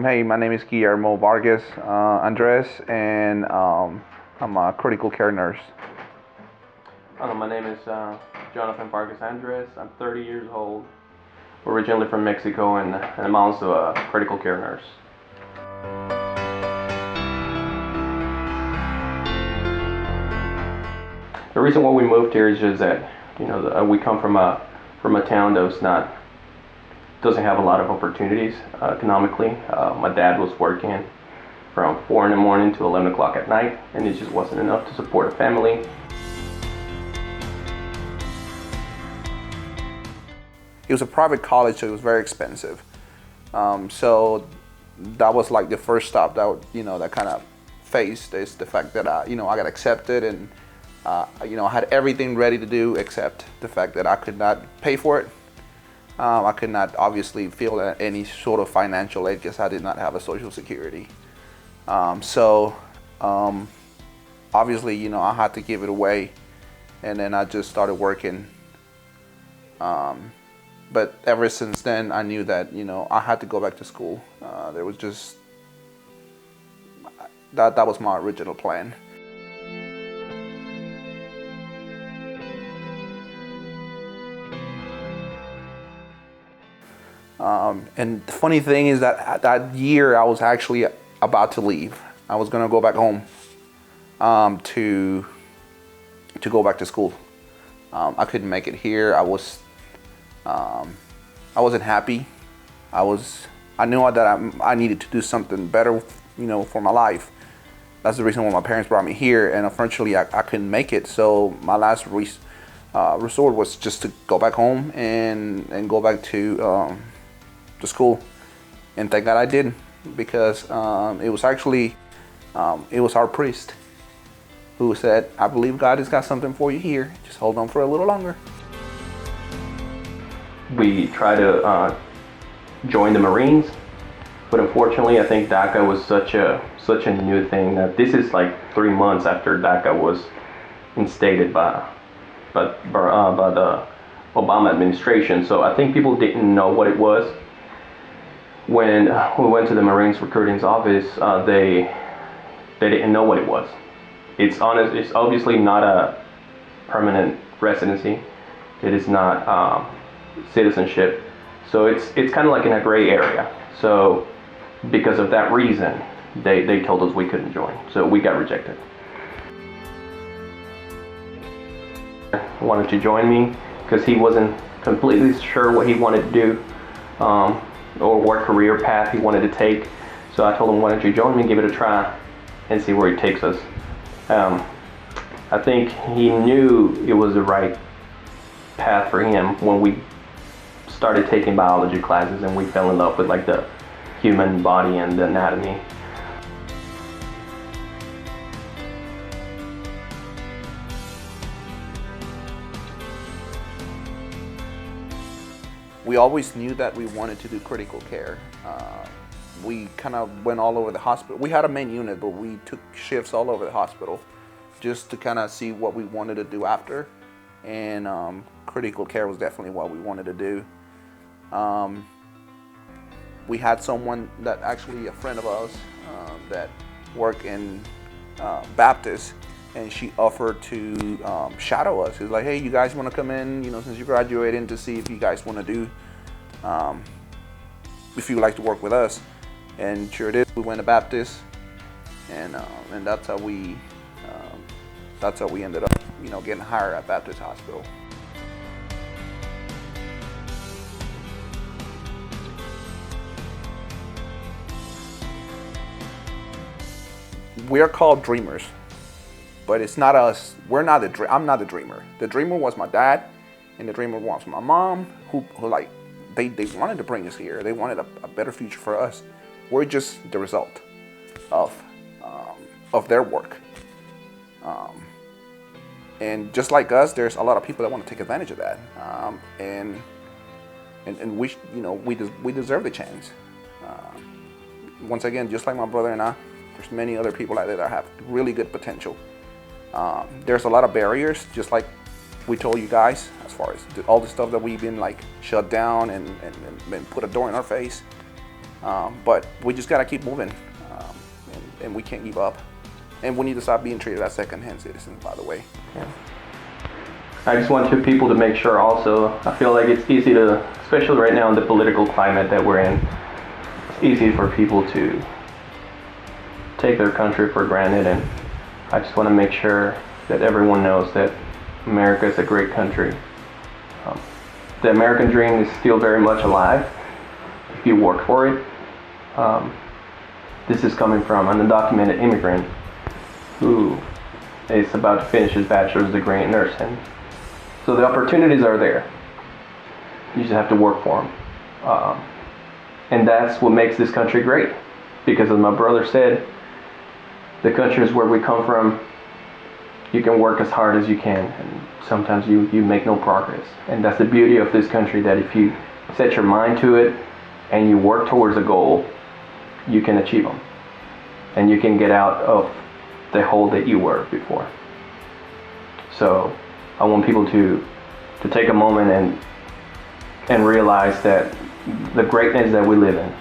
Hey, my name is Guillermo Vargas Andres, and I'm a critical care nurse. Hello, my name is Jonathan Vargas Andres. I'm 30 years old, originally from Mexico, and I'm also a critical care nurse. The reason why we moved here is just that we come from a town doesn't have a lot of opportunities economically. My dad was working from 4 in the morning to 11 o'clock at night, and it just wasn't enough to support a family. It was a private college, so it was very expensive. So that was like the first stop that kind of faced is the fact that I got accepted, and I had everything ready to do except the fact that I could not pay for it. I could not obviously feel any sort of financial aid because I did not have a Social Security. So obviously, I had to give it away, and then I just started working. But ever since then, I knew that I had to go back to school. There was just that was my original plan. And the funny thing is that that year I was actually about to leave. I was gonna go back home to go back to school. I couldn't make it here. I wasn't happy. I knew that I needed to do something better, for my life. That's the reason why my parents brought me here, and unfortunately I couldn't make it. So my last resort was just to go back home and go back to school. And thank God I did, because it was actually it was our priest who said, "I believe God has got something for you here. Just hold on for a little longer." We tried to join the Marines, but unfortunately, I think DACA was such a new thing that this is like 3 months after DACA was instated by the Obama administration. So I think people didn't know what it was. When we went to the Marines recruiting's office, they didn't know what it was. It's obviously not a permanent residency. It is not citizenship. So it's kind of like in a gray area. So because of that reason, they told us we couldn't join. So we got rejected. Wanted to join me because he wasn't completely sure what he wanted to do. Or what career path he wanted to take. So I told him, why don't you join me, give it a try, and see where it takes us. I think he knew it was the right path for him when we started taking biology classes and we fell in love with like the human body and the anatomy. We always knew that we wanted to do critical care. We kind of went all over the hospital. We had a main unit, but we took shifts all over the hospital just to kind of see what we wanted to do after. And critical care was definitely what we wanted to do. We had someone that actually, a friend of ours, that worked in Baptist, and she offered to shadow us. It's like, hey, you guys want to come in, since you graduated, to see if you guys want to do, if you like to work with us. And sure did. We went to Baptist, and that's how we ended up, getting hired at Baptist Hospital. We are called dreamers. But it's not us. I'm not the dreamer. The dreamer was my dad, and the dreamer was my mom, who like they wanted to bring us here. They wanted a better future for us. We're just the result of their work. And just like us, there's a lot of people that want to take advantage of that. And we deserve the chance. Once again, just like my brother and I, there's many other people out there that have really good potential. There's a lot of barriers, just like we told you guys, as far as all the stuff that we've been like shut down and put a door in our face. But we just gotta keep moving, and we can't give up. And we need to stop being treated as second-hand citizens, by the way. Yeah. I just want people to make sure also, I feel like it's easy to, especially right now in the political climate that we're in, it's easy for people to take their country for granted, and I just want to make sure that everyone knows that America is a great country. The American dream is still very much alive if you work for it. This is coming from an undocumented immigrant who is about to finish his bachelor's degree in nursing. So the opportunities are there. You just have to work for them. And that's what makes this country great. Because as my brother said, the country is where we come from. You can work as hard as you can, and sometimes you make no progress. And that's the beauty of this country, that if you set your mind to it and you work towards a goal, you can achieve them. And you can get out of the hole that you were before. So I want people to take a moment and realize that the greatness that we live in